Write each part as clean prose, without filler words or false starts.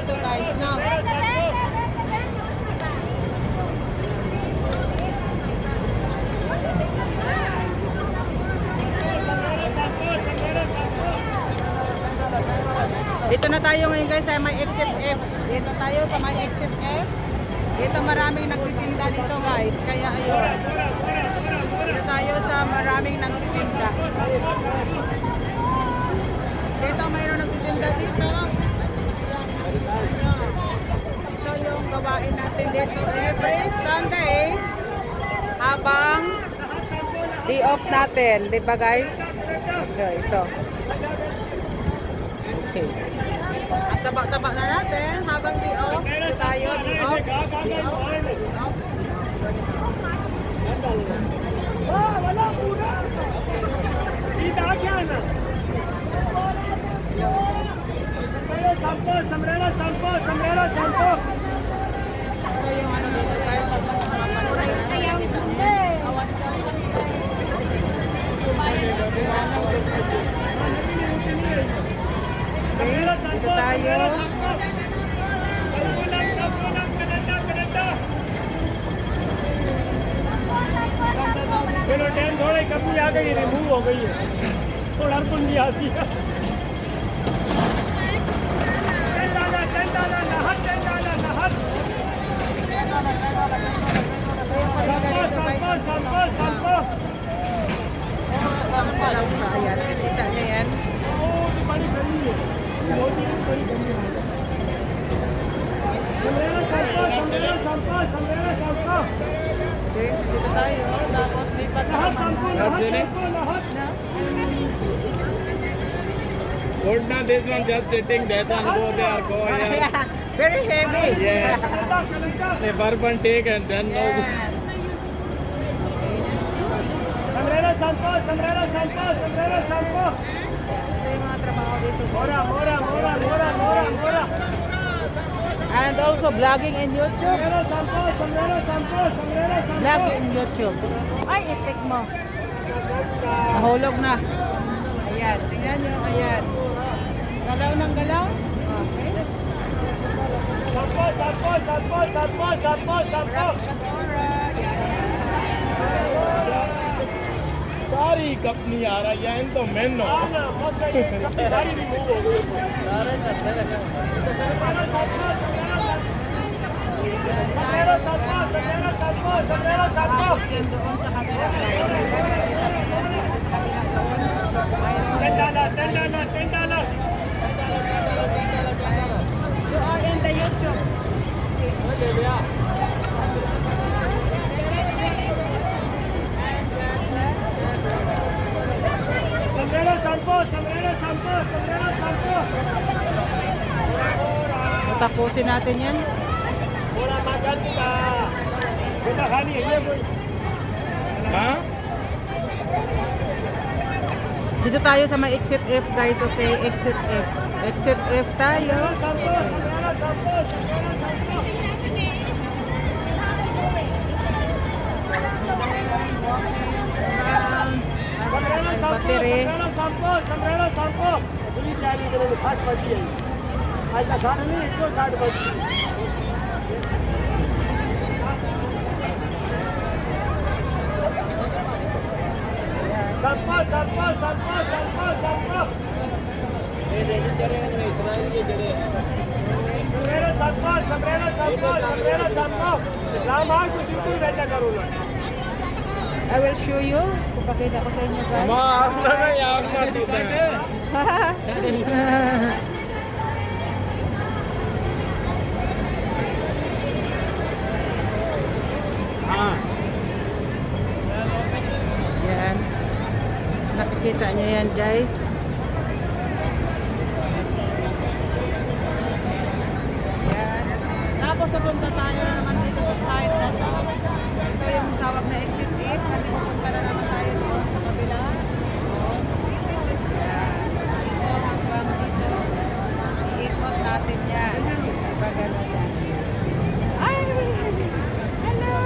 dito guys, no? Dito na tayo ngayon guys sa may exit F. Dito tayo sa may exit F. Dito maraming nagtitinda dito guys. Kaya ayun. Dito tayo sa maraming nagtitinda. Dito mayroon nagtitinda dito. Ito yung gawain natin dito every Sunday. Habang day off natin. Diba guys? Ito. Okay. At taba-taba na natin habang day off. Tayo, day off. Day off. Wala muna! Kita kya na? Sombrero, sampo! Ito yung ano dito guys. Dito tayo. चलो टाइम थोड़ी कमी आ गई रिमूव हो गई है थोड़ा कुंडी आती है संपो Ayan, kita niya yan. बड़ी गंदी है मोदी की बड़ी गंदी है संपो Okay, dito tayo. Tapos lipat na naman. Hold now this one just sitting, that one go there, go here. Yeah, very heavy. Yeah. The bourbon take and then no. sombrero sampo Ito yung mga trabaho dito. mora And also vlogging in YouTube. sombrero sampo Vlog in YouTube. Ay, itik mo. Nahulog na. Ayan, tingnan nyo. Ayan. Galaw ng galaw. Okay. sampo Maraming basura. सारी कप नहीं आ रहा है तो मैं नो सारी रिमूव हो गई sombrero sampo Yan doon sa kabila. $10 You are in the YouTube. sombrero sampo Tapusin natin yan. थोड़ा maganda बेटा खाली है ये कोई हाँ Dito tayo sa may exit F guys. Okay, exit F. Exit F tayo. sampo Battery. sombrero sampo police जारी करेंगे 60 बजी है आज का 60 नहीं 160 बजी sampo sombrero sampo सामान को बिल्कुल बेचा करो ना I will show you. Papakita ko sa inyo guys. माँ आप ना यार मत दीजिए हाँ Yan. Nakikita nyo yan guys. Yan. Tapos napunta tayo na naman dito sa side na to. Ito yung tawag na exit 8 kasi pupunta na naman tayo doon sa kabila. Yan. Dito hanggang dito. I-ikot natin yan. Diba gano'n yan? Ay! Hello!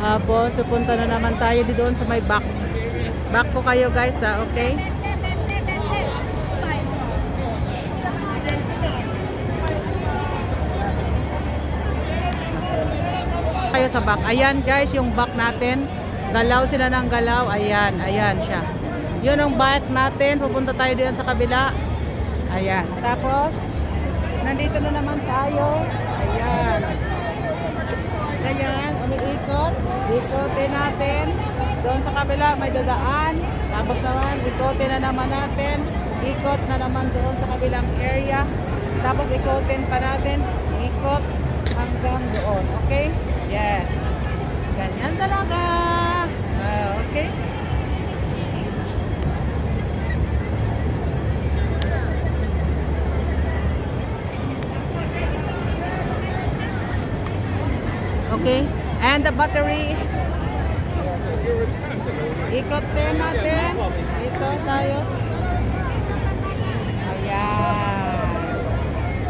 Tapos, pupunta na naman tayo doon sa may back. Back ko kayo guys ha, okay? Kayo sa back. Ayan guys, yung back natin. Galaw sila ng galaw. Ayan, ayan siya. Yun ang back natin. Pupunta tayo doon sa kabila. Ayan. Tapos, nandito na naman tayo. Ayan. Ayan, umiikot. Ikotin natin. Doon sa kabila may dadaan. Tapos naman, ikotin na naman natin. Ikot na naman doon sa kabilang area. Tapos ikotin pa natin. Ikot hanggang doon. Okay? Yes. Ganyan talaga. Okay? Okay? And the battery. Yes. Ikot din natin. Ikot tayo. Ayan.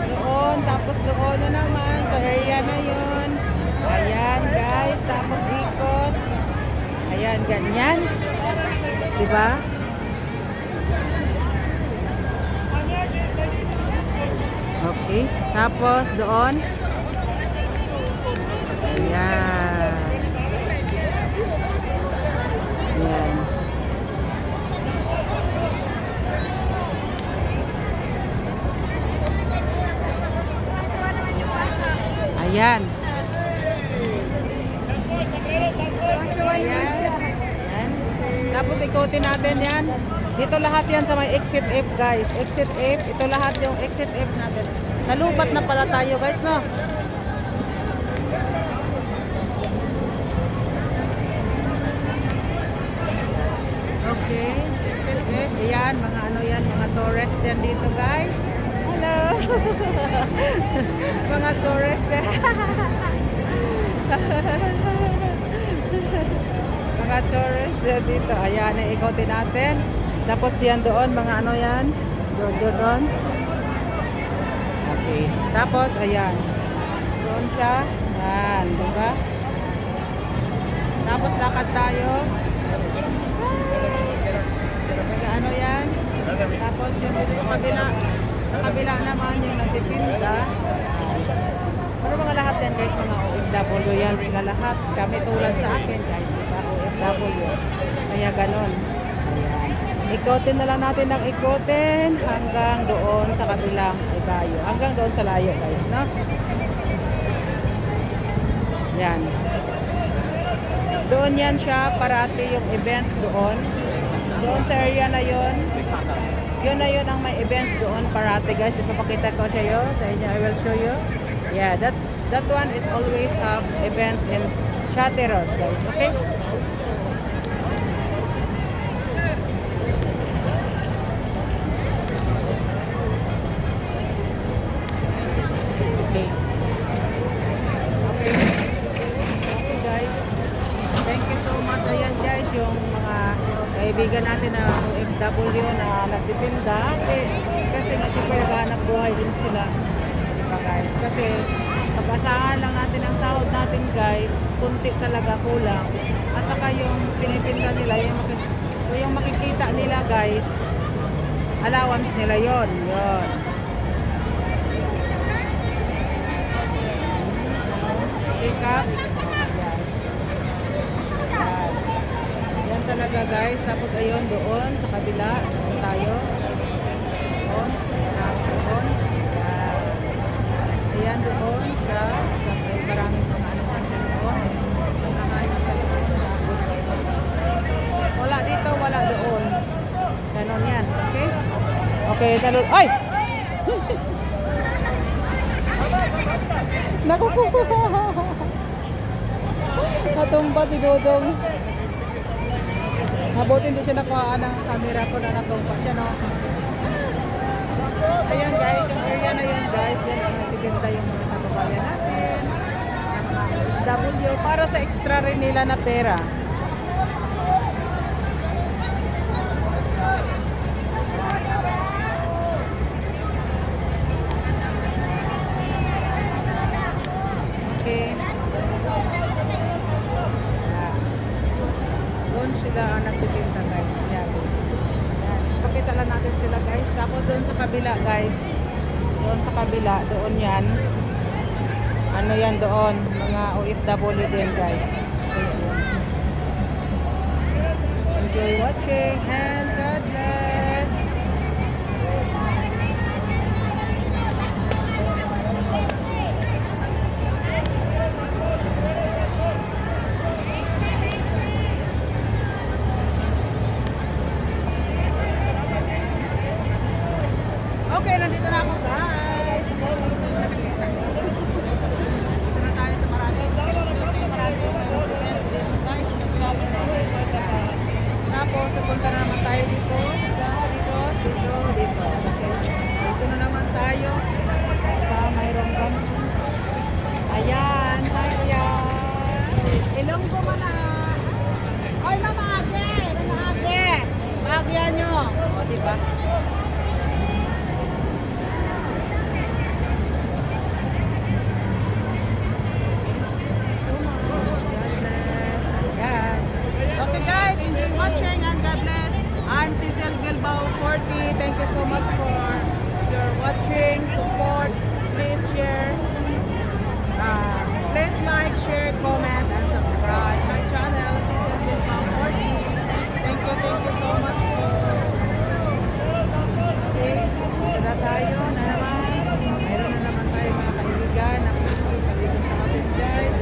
Doon. Tapos doon na naman. Sa area na yun. Ayan guys. Tapos ikot. Ayan. Ganyan. Diba? Okay. Tapos doon. Ayan. Ayan. Ayan. Ayan. Ayan. Tapos ikutin natin yan. Dito lahat yan sa may exit F guys. Exit F. Ito lahat yung exit F natin. Nalubat na pala tayo guys, no? Okay. Exit F. Ayan. Mga ano yan. Mga tourist yan dito guys. Hello. Mga tourist yan. Mga tourist yan dito. Ayan. Ikotin natin. Tapos yan doon. Mga ano yan. Doon. Okay. Tapos, ayan. Doon siya. Yan. Diba? Tapos lakad tayo. Ano yan? Tapos yung dito sa kabila. Sa kabila naman yung nagtitinda. Pero mga lahat yan guys, mga OFW yan. Sila lahat. Kami tulad sa akin guys. Diba? OFW. Kaya ganon. Ayan. Ikotin na lang natin ng ikotin hanggang doon sa kabilang ibayo. Hanggang doon sa layo guys, no? Yan. Doon yan siya, parati yung events doon. Doon sa area na yon. Yun na yun ang may events doon parati guys. Ipapakita ko sa iyo. Sa inyo, I will show you. Yeah, that one is always have events in Chaterot guys. Okay? Okay. Okay guys. Thank you so much. Ayan guys, yung mga kaibigan natin na OFW na nagtitinda. Kasi nga siyempre naghahanap buhay din sila. Diba guys? Kasi pag-asahan lang natin ang sahod natin guys, kunti talaga kulang. At saka yung tinitinda nila, yung makikita nila guys, allowance nila yon. Yun. Pick up. Yan talaga guys. Tapos ayun doon sa kabila. Doon tayo. Doon. Doon. Ayan doon. Sa may maraming mga ano pa siya doon. Wala dito. Wala doon. Ganon yan. Okay? Okay. Talon. Ay! Nakukuha. Natumba si Dodong. Mabuti hindi siya nakuhaan ng camera ko na natumba siya, no? Ayan guys, yung area na yun guys, yan ang nagtitinda yung mga kababayan natin. Ang mga W para sa extra rin nila na pera. Okay. sila nagtitinda guys. Yan. Yan. Pakita lang natin sila guys. Tapos doon sa kabila guys. Doon sa kabila, doon yan. Ano yan doon? Mga OFW din guys. Enjoy watching and God bless. Okay, nandito na ako guys. Dito na tayo sa Marami. Dito guys. Tapos, pupunta na naman tayo dito sa dito. Okay. Dito na naman tayo sa mayroong kang. Ayan, tayo. Ilonggo mo na. Oy, mamaage. Bahagian nyo. O, diba? Okay guys, enjoy watching and God bless. I'm Cecil Bilbao 40. Thank you so much for your watching, support. Please share. Please like, share, comment, and subscribe my channel, Cecil Bilbao 40. Thank you so much for. Okay, dito na tayo na naman. Mayroon na naman tayo mga kaibigan na pupunta dito sa atin guys.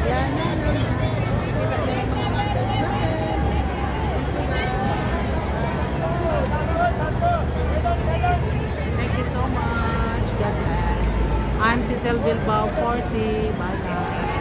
Ayan na naman. Kita nyo yung mga message natin. Thank you so much. God bless. I'm Cecil Bilbao 40. Bye-bye.